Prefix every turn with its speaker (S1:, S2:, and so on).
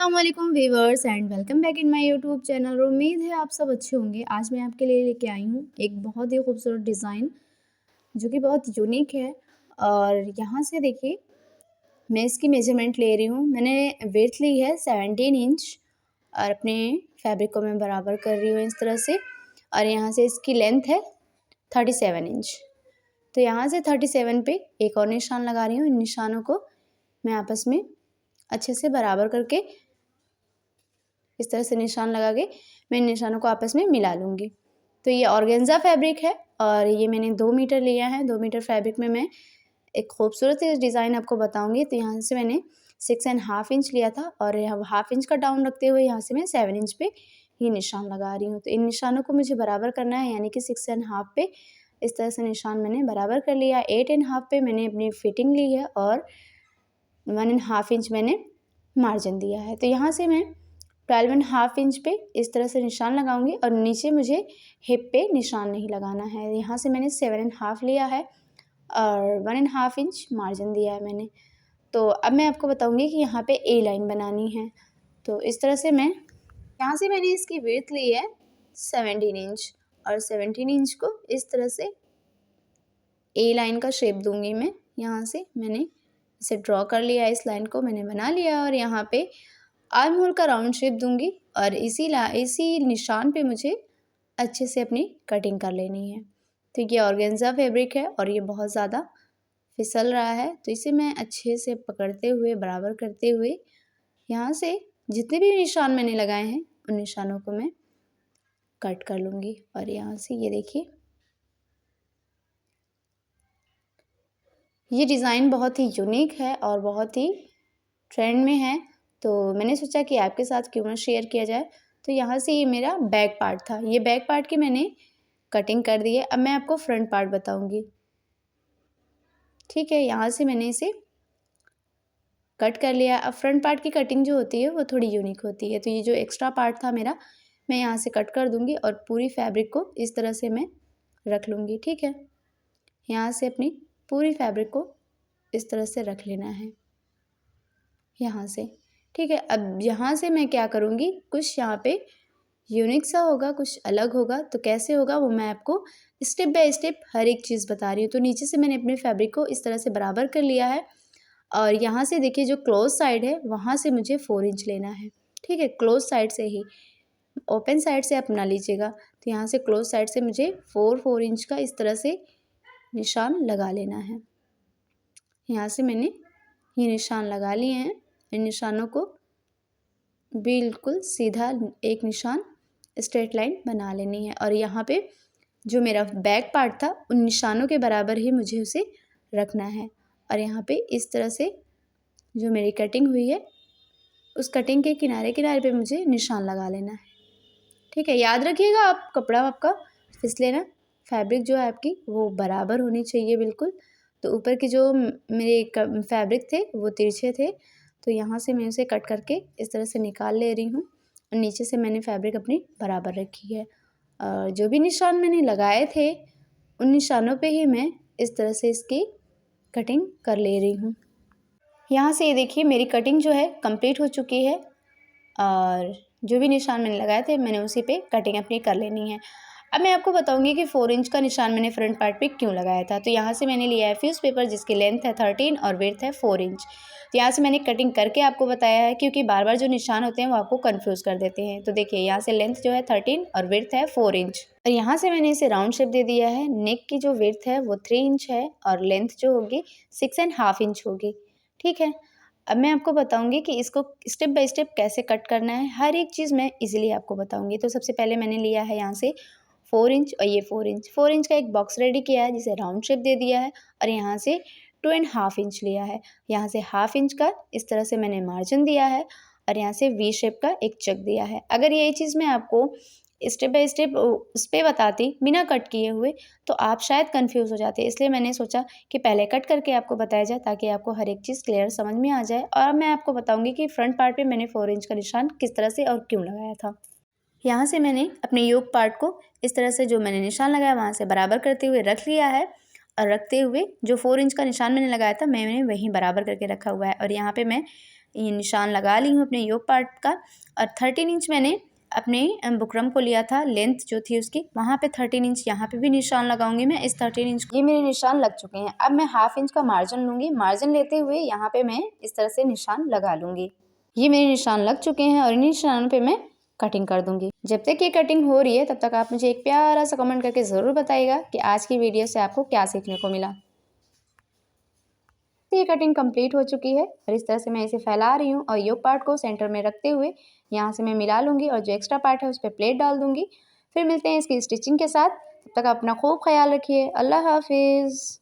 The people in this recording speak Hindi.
S1: अस्सलामुअलैकुम viewers and welcome back in my YouTube channel. उम्मीद है आप सब अच्छे होंगे। आज मैं आपके लिए लेके आई हूँ एक बहुत ही खूबसूरत डिज़ाइन जो कि बहुत यूनिक है। और यहाँ से देखिए मैं इसकी मेजरमेंट ले रही हूँ। मैंने विड्थ ली है 17 इंच और अपने फैब्रिक को मैं बराबर कर रही हूँ इस तरह से। और यहाँ से इसकी लेंथ है 37 इंच। तो यहाँ से 37 पे एक और निशान लगा रही हूँ। इन निशानों को मैं आपस में अच्छे से बराबर करके इस तरह से निशान लगा के मैं इन निशानों को आपस में मिला लूँगी। तो ये ऑर्गेन्जा फैब्रिक है और ये मैंने 2 मीटर लिया है। 2 मीटर फैब्रिक में मैं एक खूबसूरत सी डिज़ाइन आपको बताऊँगी। तो यहाँ से मैंने 6.5 इंच लिया था और यहाँ हाफ इंच का डाउन रखते हुए यहाँ से मैं 7 इंच पे ये निशान लगा रही हूँ। तो इन निशानों को मुझे बराबर करना है, यानी कि 6.5 पे इस तरह से निशान मैंने बराबर कर लिया। 8.5 पे मैंने अपनी फिटिंग ली है और 1.5 इंच मैंने मार्जिन दिया है। तो यहाँ से मैं 12.5 इंच पे इस तरह से निशान लगाऊंगी और नीचे मुझे हिप पे निशान नहीं लगाना है। यहाँ से मैंने 7.5 लिया है और 1.5 इंच मार्जिन दिया है मैंने। तो अब मैं आपको बताऊंगी कि यहाँ पे ए लाइन बनानी है। तो इस तरह से मैं यहाँ से मैंने इसकी विड्थ ली है 17 इंच और 17 इंच को इस तरह से ए लाइन का शेप दूंगी मैं। यहाँ से मैंने इसे ड्रॉ कर लिया, इस लाइन को मैंने बना लिया और यहाँ पे आर्म होल का राउंड शेप दूंगी और इसी निशान पे मुझे अच्छे से अपनी कटिंग कर लेनी है। तो ये ऑर्गेन्जा फैब्रिक है और ये बहुत ज़्यादा फिसल रहा है, तो इसे मैं अच्छे से पकड़ते हुए बराबर करते हुए यहाँ से जितने भी निशान मैंने लगाए हैं उन निशानों को मैं कट कर लूँगी। और यहाँ से ये देखिए ये डिज़ाइन बहुत ही यूनिक है और बहुत ही ट्रेंड में है, तो मैंने सोचा कि आपके साथ क्यों ना शेयर किया जाए। तो यहाँ से ये मेरा बैक पार्ट था, ये बैक पार्ट की मैंने कटिंग कर दी है। अब मैं आपको फ्रंट पार्ट बताऊंगी, ठीक है। यहाँ से मैंने इसे कट कर लिया। अब फ्रंट पार्ट की कटिंग जो होती है वो थोड़ी यूनिक होती है। तो ये जो एक्स्ट्रा पार्ट था मेरा, मैं यहाँ से कट कर दूँगी और पूरी फैब्रिक को इस तरह से मैं रख लूँगी, ठीक है। यहाँ से अपनी पूरी फैब्रिक को इस तरह से रख लेना है यहाँ से, ठीक है। अब यहाँ से मैं क्या करूँगी, कुछ यहाँ पे यूनिक सा होगा, कुछ अलग होगा। तो कैसे होगा वो मैं आपको स्टेप बाय स्टेप हर एक चीज़ बता रही हूँ। तो नीचे से मैंने अपने फैब्रिक को इस तरह से बराबर कर लिया है और यहाँ से देखिए जो क्लोज साइड है वहाँ से मुझे 4 इंच लेना है, ठीक है। क्लोज साइड से ही, ओपन साइड से आप ना लीजिएगा। तो यहाँ से क्लोज साइड से मुझे 4 इंच का इस तरह से निशान लगा लेना है। यहाँ से मैंने ये निशान लगा लिए हैं। इन निशानों को बिल्कुल सीधा एक निशान स्ट्रेट लाइन बना लेनी है और यहाँ पे जो मेरा बैक पार्ट था उन निशानों के बराबर ही मुझे उसे रखना है। और यहाँ पे इस तरह से जो मेरी कटिंग हुई है उस कटिंग के किनारे किनारे पे मुझे निशान लगा लेना है, ठीक है। याद रखिएगा आप कपड़ा आपका फिसले ना, फैब्रिक जो है आपकी वो बराबर होनी चाहिए बिल्कुल। तो ऊपर के जो मेरे फैब्रिक थे वो तिरछे थे, तो यहाँ से मैं उसे कट करके इस तरह से निकाल ले रही हूँ और नीचे से मैंने फैब्रिक अपनी बराबर रखी है। और जो भी निशान मैंने लगाए थे उन निशानों पे ही मैं इस तरह से इसकी कटिंग कर ले रही हूँ। यहाँ से ये देखिए मेरी कटिंग जो है कंप्लीट हो चुकी है और जो भी निशान मैंने लगाए थे मैंने उसी पे कटिंग अपनी कर लेनी है। अब मैं आपको बताऊंगी कि 4 इंच का निशान मैंने फ्रंट पार्ट पे क्यों लगाया था। तो यहाँ से मैंने लिया है फ्यूज़ पेपर जिसकी लेंथ है 13 और विड्थ है 4 इंच। तो यहाँ से मैंने कटिंग करके आपको बताया है क्योंकि बार बार जो निशान होते हैं वो आपको कन्फ्यूज़ कर देते हैं। तो देखिए यहाँ से लेंथ जो है 13 और विड्थ है 4 इंच और यहाँ से मैंने इसे राउंड शेप दे दिया है। नेक की जो विड्थ है वो 3 इंच है और लेंथ जो होगी 6.5 इंच होगी, ठीक है। अब मैं आपको बताऊंगी कि इसको स्टेप बाय स्टेप कैसे कट करना है, हर एक चीज़ मैं इजीली आपको बताऊंगी। तो सबसे पहले मैंने लिया है यहाँ से 4 इंच और ये 4 इंच का एक बॉक्स रेडी किया है जिसे राउंड शेप दे दिया है और यहाँ से 2.5 इंच लिया है। यहाँ से हाफ इंच का इस तरह से मैंने मार्जिन दिया है और यहाँ से वी शेप का एक चक दिया है। अगर ये चीज़ मैं आपको स्टेप बाय स्टेप उस पर बताती बिना कट किए हुए तो आप शायद कंफ्यूज हो जाते, इसलिए मैंने सोचा कि पहले कट करके आपको बताया जाए ताकि आपको हर एक चीज़ क्लियर समझ में आ जाए। और मैं आपको बताऊंगी कि फ्रंट पार्ट पे मैंने 4 इंच का निशान किस तरह से और क्यों लगाया था। यहाँ से मैंने अपने योक पार्ट को इस तरह से जो मैंने निशान लगाया वहाँ से बराबर करते हुए रख लिया है और रखते हुए जो 4 इंच का निशान मैंने लगाया था मैंने वहीं बराबर करके रखा हुआ है। और यहाँ पे मैं ये निशान लगा ली हूँ अपने योक पार्ट का। और 13 इंच मैंने अपने बुकरम को लिया था, लेंथ जो थी उसकी, वहाँ पे 13 इंच यहाँ पे भी निशान लगाऊंगी मैं इस 13 इंच। ये मेरे निशान लग चुके हैं। अब मैं ½ इंच का मार्जिन लूँगी। मार्जिन लेते हुए यहाँ पे मैं इस तरह से निशान लगा लूँगी। ये मेरे निशान लग चुके हैं और इन निशानों पे मैं कटिंग कर दूंगी। जब तक ये कटिंग हो रही है तब तक आप मुझे एक प्यारा सा कमेंट करके ज़रूर बताइएगा कि आज की वीडियो से आपको क्या सीखने को मिला। तो ये कटिंग कंप्लीट हो चुकी है और इस तरह से मैं इसे फैला रही हूँ और योक पार्ट को सेंटर में रखते हुए यहाँ से मैं मिला लूँगी और जो एक्स्ट्रा पार्ट है उस पर प्लेट डाल दूँगी। फिर मिलते हैं इसकी स्टिचिंग के साथ। तब तक अपना खूब ख्याल रखिए। अल्लाह हाफिज़।